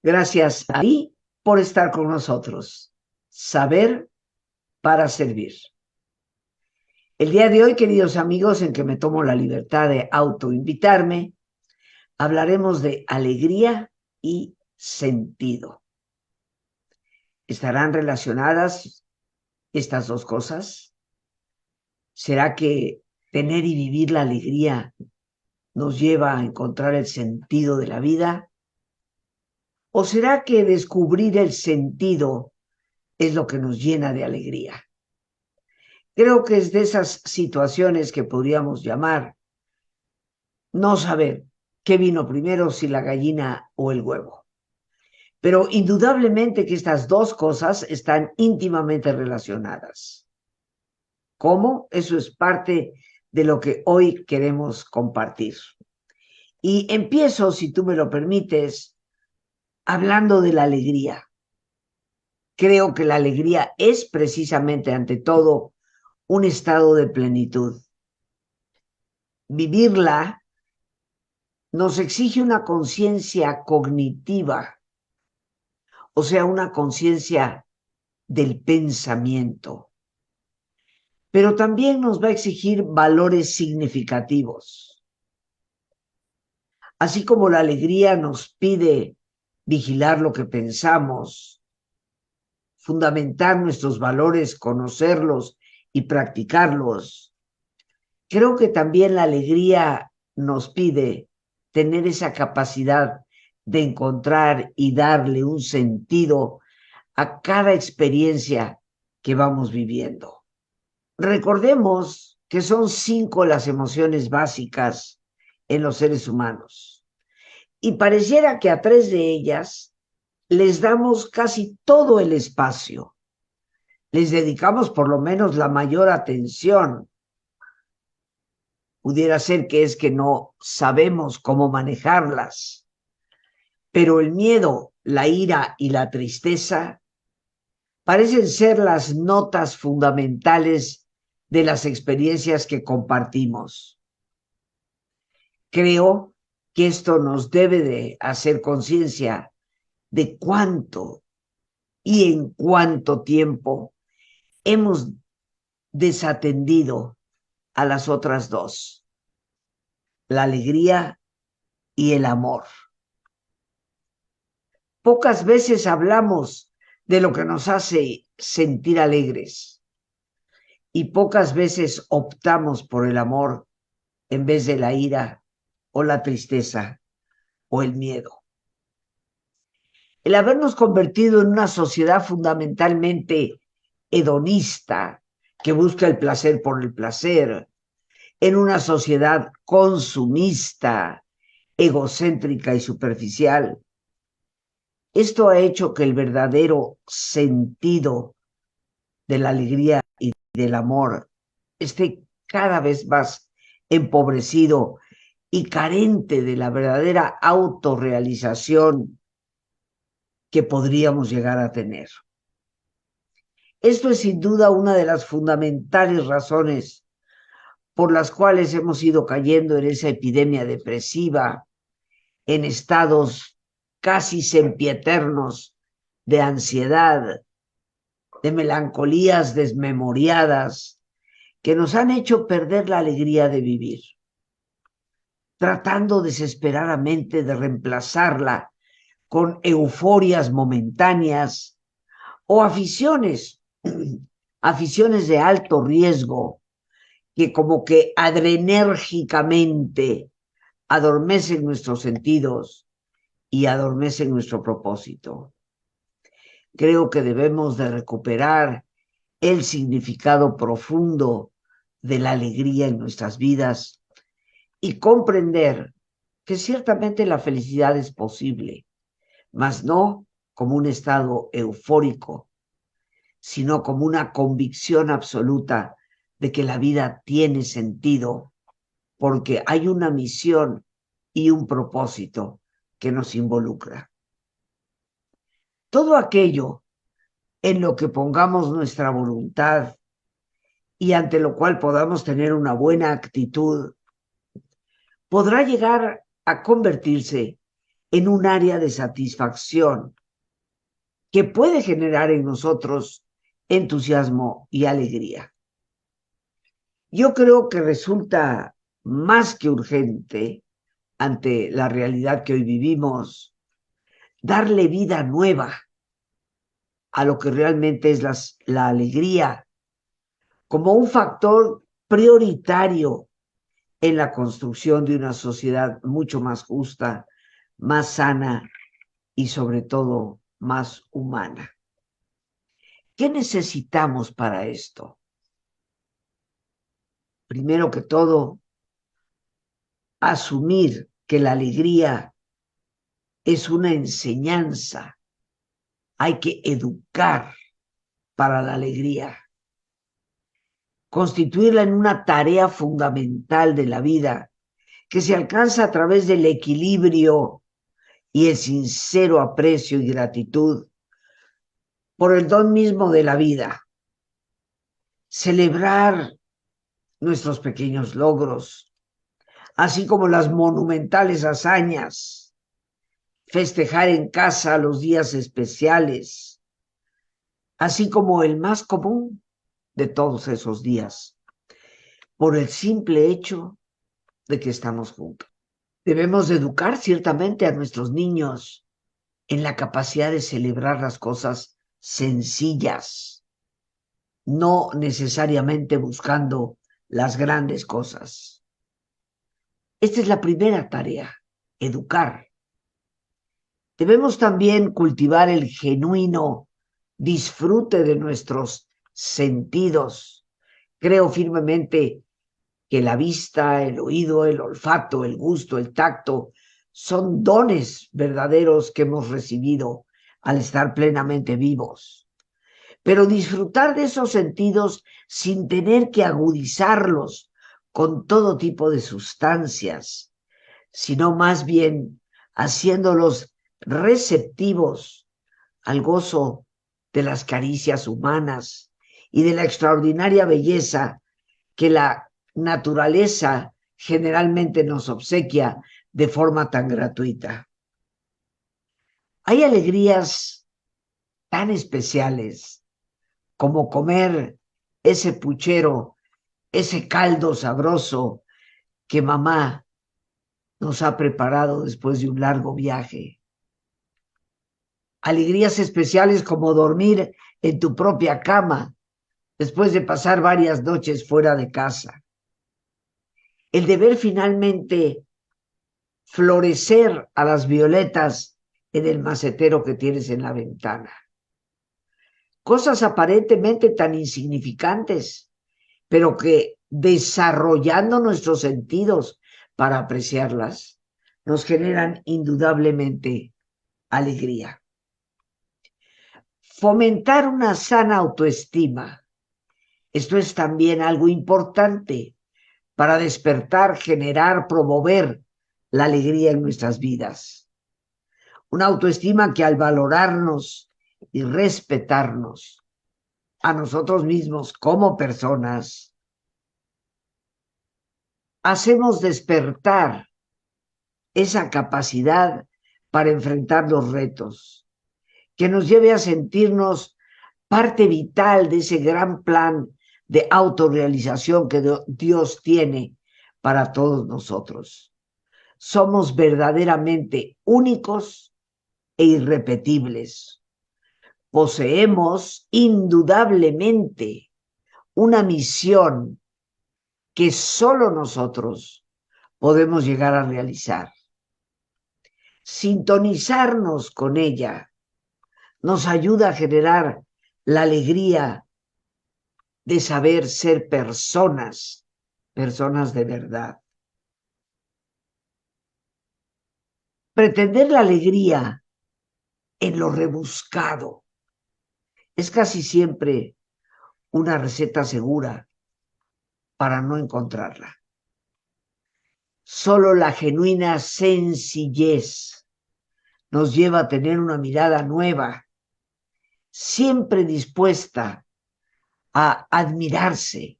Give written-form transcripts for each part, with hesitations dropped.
Gracias a ti por estar con nosotros. Saber para servir. El día de hoy, queridos amigos, en que me tomo la libertad de autoinvitarme, hablaremos de alegría y sentido. ¿Estarán relacionadas estas dos cosas? ¿Será que tener y vivir la alegría nos lleva a encontrar el sentido de la vida? ¿O será que descubrir el sentido es lo que nos llena de alegría? Creo que es de esas situaciones que podríamos llamar no saber qué vino primero, si la gallina o el huevo. Pero indudablemente que estas dos cosas están íntimamente relacionadas. ¿Cómo? Eso es parte de lo que hoy queremos compartir. Y empiezo, si tú me lo permites, hablando de la alegría. Creo que la alegría es precisamente, ante todo, un estado de plenitud. Vivirla nos exige una conciencia cognitiva, o sea, una conciencia del pensamiento, pero también nos va a exigir valores significativos. Así como la alegría nos pide vigilar lo que pensamos, fundamentar nuestros valores, conocerlos y practicarlos, creo que también la alegría nos pide tener esa capacidad de encontrar y darle un sentido a cada experiencia que vamos viviendo. Recordemos que son 5 las emociones básicas en los seres humanos y pareciera que a 3 de ellas les damos casi todo el espacio, les dedicamos por lo menos la mayor atención. Pudiera ser que es que no sabemos cómo manejarlas, pero el miedo, la ira y la tristeza parecen ser las notas fundamentales de las experiencias que compartimos. Creo que esto nos debe de hacer conciencia de cuánto y en cuánto tiempo hemos desatendido a las otras dos, la alegría y el amor. Pocas veces hablamos de lo que nos hace sentir alegres y pocas veces optamos por el amor en vez de la ira o la tristeza o el miedo. El habernos convertido en una sociedad fundamentalmente hedonista, que busca el placer por el placer, en una sociedad consumista, egocéntrica y superficial, esto ha hecho que el verdadero sentido de la alegría y del amor esté cada vez más empobrecido y carente de la verdadera autorrealización que podríamos llegar a tener. Esto es sin duda una de las fundamentales razones por las cuales hemos ido cayendo en esa epidemia depresiva, en estados casi sempieternos de ansiedad, de melancolías desmemoriadas, que nos han hecho perder la alegría de vivir, tratando desesperadamente de reemplazarla con euforias momentáneas o aficiones de alto riesgo que como que adrenérgicamente adormecen nuestros sentidos y adormecen nuestro propósito. Creo que debemos de recuperar el significado profundo de la alegría en nuestras vidas y comprender que ciertamente la felicidad es posible, mas no como un estado eufórico, sino como una convicción absoluta de que la vida tiene sentido, porque hay una misión y un propósito que nos involucra. Todo aquello en lo que pongamos nuestra voluntad y ante lo cual podamos tener una buena actitud, podrá llegar a convertirse en un área de satisfacción que puede generar en nosotros entusiasmo y alegría. Yo creo que resulta más que urgente ante la realidad que hoy vivimos, darle vida nueva a lo que realmente es la alegría como un factor prioritario en la construcción de una sociedad mucho más justa, más sana y sobre todo más humana. ¿Qué necesitamos para esto? Primero que todo, asumir que la alegría es una enseñanza. Hay que educar para la alegría, constituirla en una tarea fundamental de la vida que se alcanza a través del equilibrio y el sincero aprecio y gratitud por el don mismo de la vida. Celebrar nuestros pequeños logros, así como las monumentales hazañas, festejar en casa los días especiales, así como el más común de todos esos días, por el simple hecho de que estamos juntos. Debemos educar ciertamente a nuestros niños en la capacidad de celebrar las cosas sencillas, no necesariamente buscando las grandes cosas. Esta es la primera tarea, educar. Debemos también cultivar el genuino disfrute de nuestros sentidos. Creo firmemente que la vista, el oído, el olfato, el gusto, el tacto, son dones verdaderos que hemos recibido al estar plenamente vivos. Pero disfrutar de esos sentidos sin tener que agudizarlos con todo tipo de sustancias, sino más bien haciéndolos receptivos al gozo de las caricias humanas y de la extraordinaria belleza que la naturaleza generalmente nos obsequia de forma tan gratuita. Hay alegrías tan especiales como comer ese puchero, ese caldo sabroso que mamá nos ha preparado después de un largo viaje. Alegrías especiales como dormir en tu propia cama después de pasar varias noches fuera de casa. El de ver finalmente florecer a las violetas en el macetero que tienes en la ventana. Cosas aparentemente tan insignificantes, pero que desarrollando nuestros sentidos para apreciarlas, nos generan indudablemente alegría. Fomentar una sana autoestima. Esto es también algo importante para despertar, generar, promover la alegría en nuestras vidas. Una autoestima que al valorarnos y respetarnos a nosotros mismos como personas, hacemos despertar esa capacidad para enfrentar los retos, que nos lleve a sentirnos parte vital de ese gran plan de autorrealización que Dios tiene para todos nosotros. Somos verdaderamente únicos e irrepetibles. Poseemos indudablemente una misión que solo nosotros podemos llegar a realizar. Sintonizarnos con ella nos ayuda a generar la alegría de saber ser personas, personas de verdad. Pretender la alegría en lo rebuscado es casi siempre una receta segura para no encontrarla. Solo la genuina sencillez nos lleva a tener una mirada nueva, siempre dispuesta a admirarse,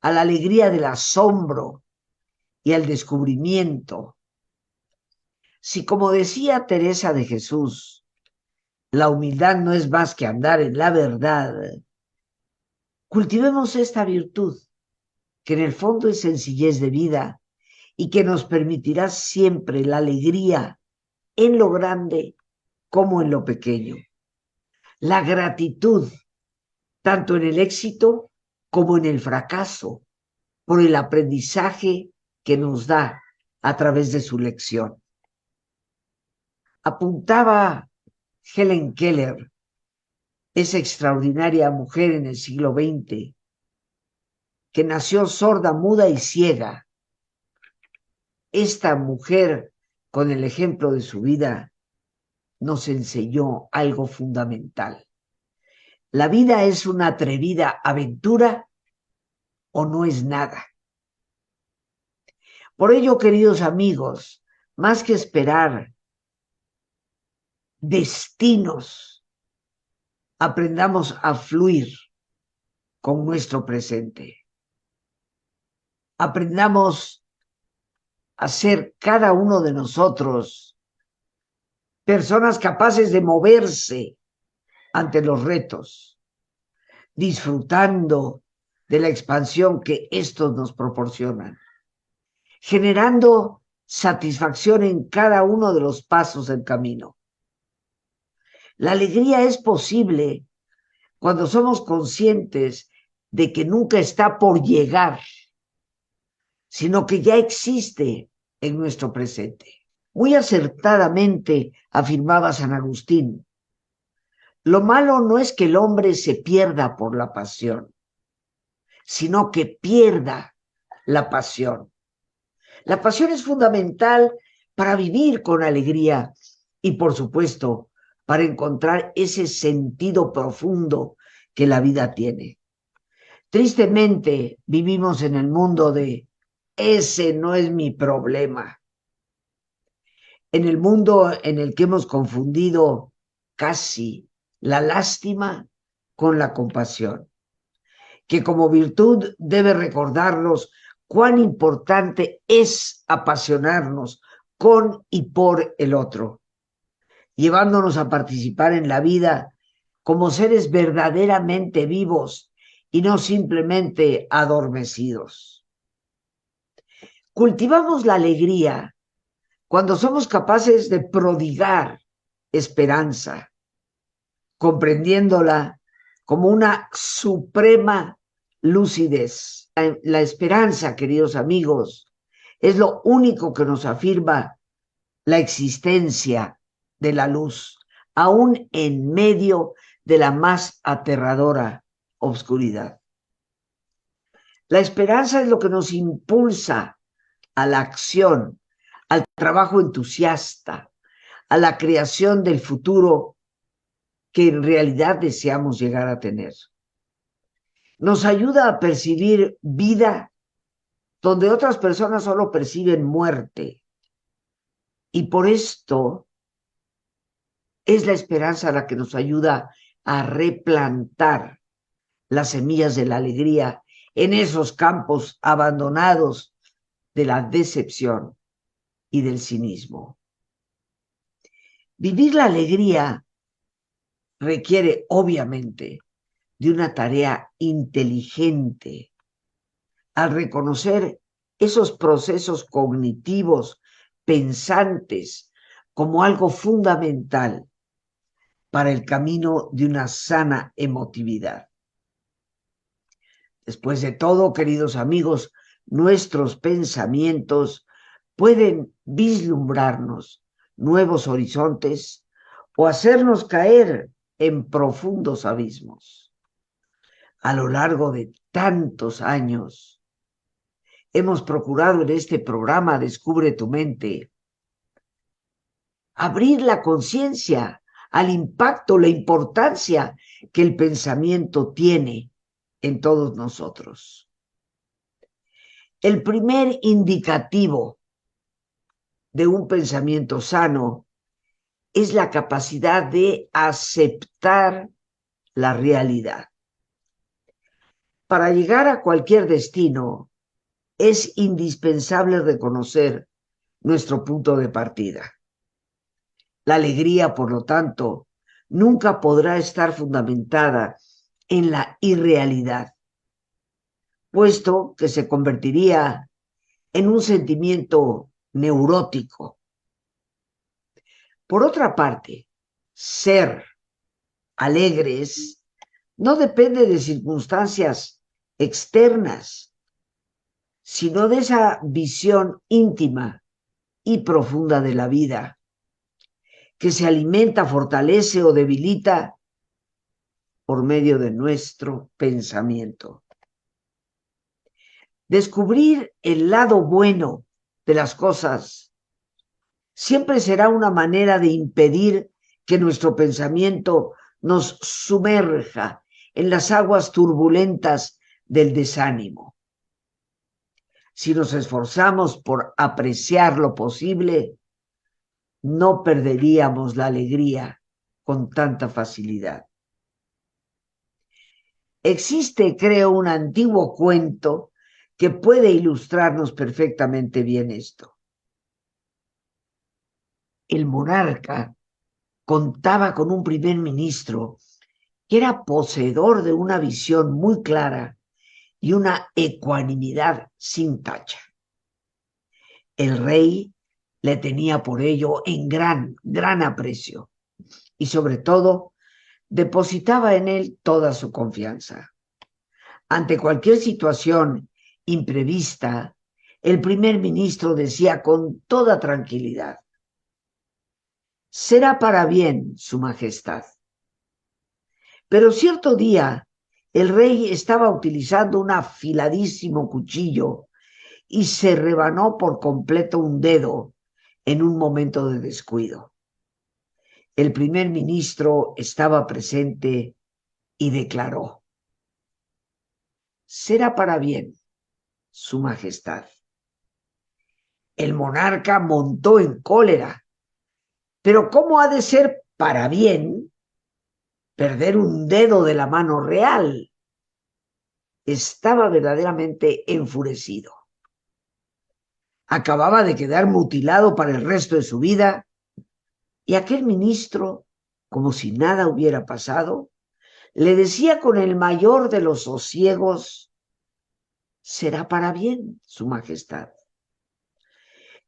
a la alegría del asombro y al descubrimiento. Si, como decía Teresa de Jesús, la humildad no es más que andar en la verdad, cultivemos esta virtud, que en el fondo es sencillez de vida y que nos permitirá siempre la alegría en lo grande como en lo pequeño. La gratitud, tanto en el éxito como en el fracaso, por el aprendizaje que nos da a través de su lección. Apuntaba Helen Keller, esa extraordinaria mujer en el siglo XX, que nació sorda, muda y ciega. Esta mujer, con el ejemplo de su vida, nos enseñó algo fundamental. La vida es una atrevida aventura o no es nada. Por ello, queridos amigos, más que esperar destinos, aprendamos a fluir con nuestro presente. Aprendamos a ser cada uno de nosotros personas capaces de moverse ante los retos, disfrutando de la expansión que estos nos proporcionan, generando satisfacción en cada uno de los pasos del camino. La alegría es posible cuando somos conscientes de que nunca está por llegar, sino que ya existe en nuestro presente. Muy acertadamente afirmaba San Agustín: lo malo no es que el hombre se pierda por la pasión, sino que pierda la pasión. La pasión es fundamental para vivir con alegría y, por supuesto, para encontrar ese sentido profundo que la vida tiene. Tristemente, vivimos en el mundo de ese no es mi problema. En el mundo en el que hemos confundido casi la lástima con la compasión, que como virtud debe recordarnos cuán importante es apasionarnos con y por el otro, llevándonos a participar en la vida como seres verdaderamente vivos y no simplemente adormecidos. Cultivamos la alegría cuando somos capaces de prodigar esperanza, comprendiéndola como una suprema lucidez. La esperanza, queridos amigos, es lo único que nos afirma la existencia de la luz, aún en medio de la más aterradora oscuridad. La esperanza es lo que nos impulsa a la acción, al trabajo entusiasta, a la creación del futuro que en realidad deseamos llegar a tener. Nos ayuda a percibir vida donde otras personas solo perciben muerte. Y por esto es la esperanza la que nos ayuda a replantar las semillas de la alegría en esos campos abandonados de la decepción y del cinismo. Vivir la alegría requiere, obviamente, de una tarea inteligente al reconocer esos procesos cognitivos pensantes como algo fundamental para el camino de una sana emotividad. Después de todo, queridos amigos, nuestros pensamientos pueden vislumbrarnos nuevos horizontes o hacernos caer en profundos abismos. A lo largo de tantos años, hemos procurado en este programa Descubre tu mente abrir la conciencia al impacto, la importancia que el pensamiento tiene en todos nosotros. El primer indicativo de un pensamiento sano es la capacidad de aceptar la realidad. Para llegar a cualquier destino, es indispensable reconocer nuestro punto de partida. La alegría, por lo tanto, nunca podrá estar fundamentada en la irrealidad, puesto que se convertiría en un sentimiento neurótico. Por otra parte, ser alegres no depende de circunstancias externas, sino de esa visión íntima y profunda de la vida, que se alimenta, fortalece o debilita por medio de nuestro pensamiento. Descubrir el lado bueno de las cosas siempre será una manera de impedir que nuestro pensamiento nos sumerja en las aguas turbulentas del desánimo. Si nos esforzamos por apreciar lo posible, no perderíamos la alegría con tanta facilidad. Existe, creo, un antiguo cuento que puede ilustrarnos perfectamente bien esto. El monarca contaba con un primer ministro que era poseedor de una visión muy clara y una ecuanimidad sin tacha. El rey le tenía por ello en gran aprecio y sobre todo depositaba en él toda su confianza. Ante cualquier situación imprevista, el primer ministro decía con toda tranquilidad: será para bien, Su Majestad. Pero cierto día, el rey estaba utilizando un afiladísimo cuchillo y se rebanó por completo un dedo en un momento de descuido. El primer ministro estaba presente y declaró: será para bien, Su Majestad. El monarca montó en cólera. Pero ¿cómo ha de ser para bien perder un dedo de la mano real? Estaba verdaderamente enfurecido. Acababa de quedar mutilado para el resto de su vida y aquel ministro, como si nada hubiera pasado, le decía con el mayor de los sosiegos: será para bien, Su Majestad.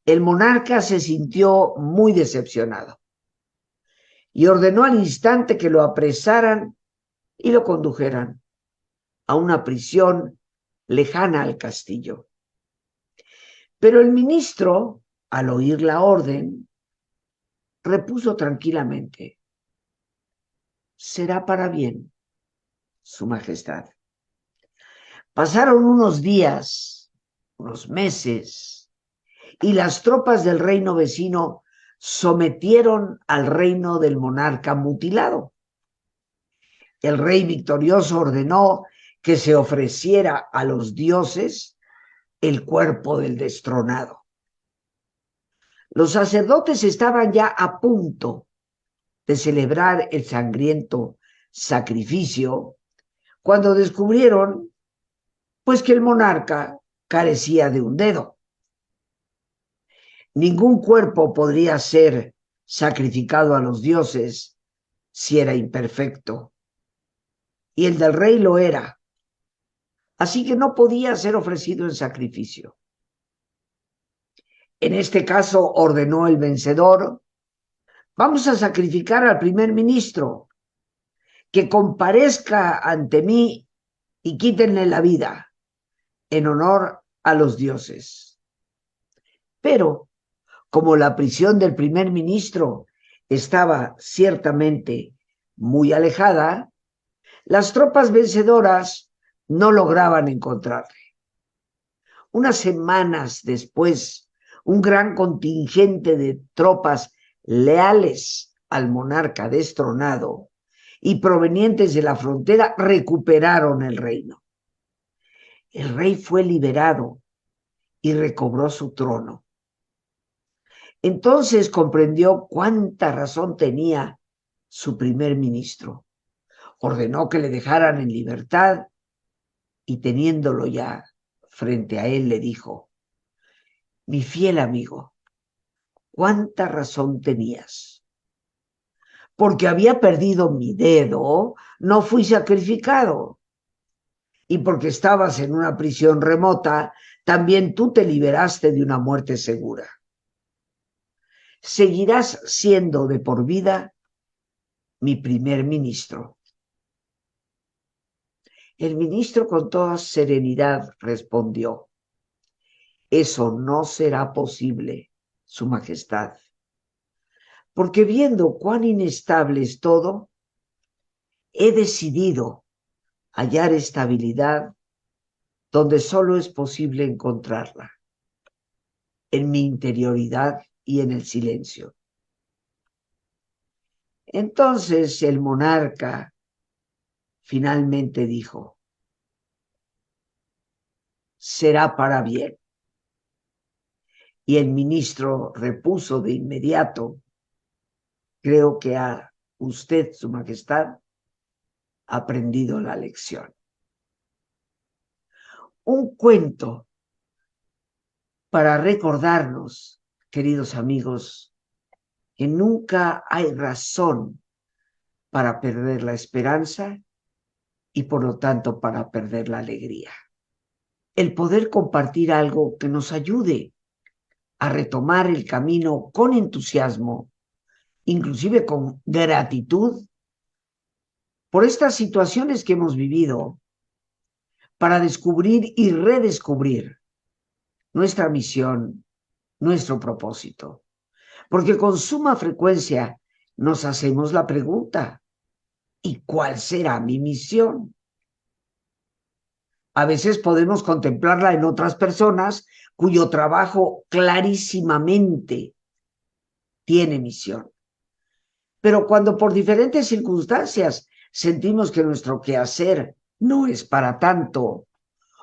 El monarca se sintió muy decepcionado y ordenó al instante que lo apresaran y lo condujeran a una prisión lejana al castillo. Pero el ministro, al oír la orden, repuso tranquilamente: será para bien, Su Majestad. Pasaron unos días, unos meses, y las tropas del reino vecino sometieron al reino del monarca mutilado. El rey victorioso ordenó que se ofreciera a los dioses el cuerpo del destronado. Los sacerdotes estaban ya a punto de celebrar el sangriento sacrificio cuando descubrieron pues que el monarca carecía de un dedo. Ningún cuerpo podría ser sacrificado a los dioses si era imperfecto, y el del rey lo era, así que no podía ser ofrecido en sacrificio. En este caso ordenó el vencedor: vamos a sacrificar al primer ministro, que comparezca ante mí y quítenle la vida, en honor a los dioses. Pero, como la prisión del primer ministro estaba ciertamente muy alejada, las tropas vencedoras no lograban encontrarle. Unas semanas después, un gran contingente de tropas leales al monarca destronado y provenientes de la frontera recuperaron el reino. El rey fue liberado y recobró su trono. Entonces comprendió cuánta razón tenía su primer ministro. Ordenó que le dejaran en libertad y, teniéndolo ya frente a él, le dijo: mi fiel amigo, cuánta razón tenías. porque había perdido mi dedo, no fui sacrificado. Y porque estabas en una prisión remota, también tú te liberaste de una muerte segura. Seguirás siendo de por vida mi primer ministro. El ministro con toda serenidad respondió: eso no será posible, Su Majestad, porque viendo cuán inestable es todo, he decidido hallar estabilidad donde solo es posible encontrarla, en mi interioridad y en el silencio. Entonces el monarca finalmente dijo: será para bien. Y el ministro repuso de inmediato: creo que a usted, Su Majestad, ha aprendido la lección. Un cuento para recordarnos, queridos amigos, que nunca hay razón para perder la esperanza y por lo tanto para perder la alegría. El poder compartir algo que nos ayude a retomar el camino con entusiasmo, inclusive con gratitud, por estas situaciones que hemos vivido, para descubrir y redescubrir nuestra misión, nuestro propósito. Porque con suma frecuencia nos hacemos la pregunta: ¿y cuál será mi misión? A veces podemos contemplarla en otras personas cuyo trabajo clarísimamente tiene misión. Pero cuando por diferentes circunstancias sentimos que nuestro quehacer no es para tanto,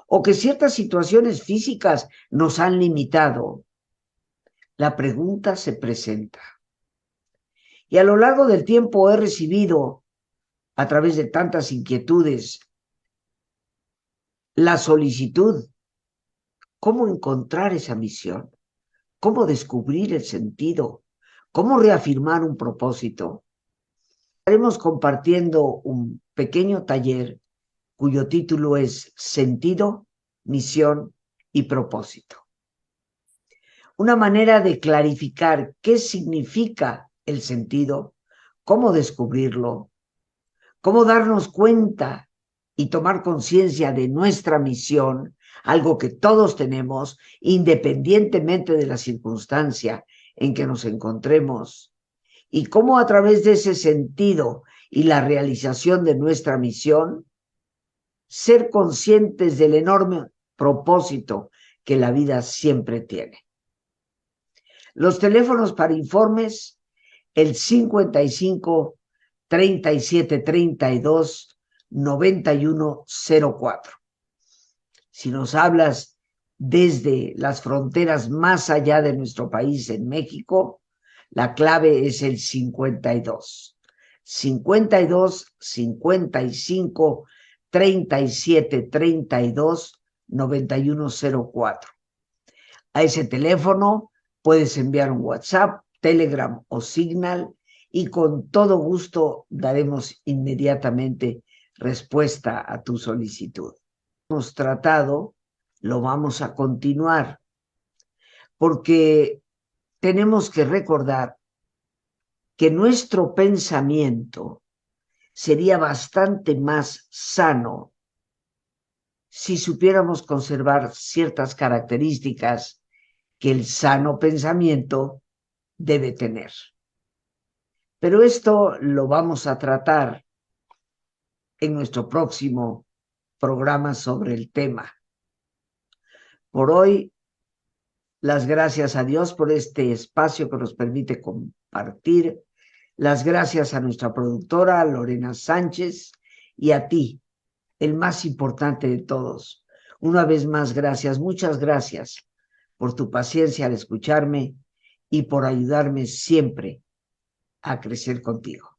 o que ciertas situaciones físicas nos han limitado, la pregunta se presenta. Y a lo largo del tiempo he recibido, a través de tantas inquietudes, la solicitud: ¿cómo encontrar esa misión? ¿Cómo descubrir el sentido? ¿Cómo reafirmar un propósito? Estaremos compartiendo un pequeño taller cuyo título es Sentido, Misión y Propósito. Una manera de clarificar qué significa el sentido, cómo descubrirlo, cómo darnos cuenta y tomar conciencia de nuestra misión, algo que todos tenemos, independientemente de la circunstancia en que nos encontremos, y cómo a través de ese sentido y la realización de nuestra misión, ser conscientes del enorme propósito que la vida siempre tiene. Los teléfonos para informes: el 55 37 32 9104. Si nos hablas desde las fronteras más allá de nuestro país, en México, la clave es el 52 55 37 32 9104. A ese teléfono puedes enviar un WhatsApp, Telegram o Signal y con todo gusto daremos inmediatamente respuesta a tu solicitud. Hemos tratado, lo vamos a continuar, porque tenemos que recordar que nuestro pensamiento sería bastante más sano si supiéramos conservar ciertas características que el sano pensamiento debe tener. Pero esto lo vamos a tratar en nuestro próximo programa sobre el tema. Por hoy, las gracias a Dios por este espacio que nos permite compartir. Las gracias a nuestra productora Lorena Sánchez y a ti, el más importante de todos. Una vez más, gracias, muchas gracias por tu paciencia al escucharme y por ayudarme siempre a crecer contigo.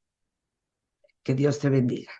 Que Dios te bendiga.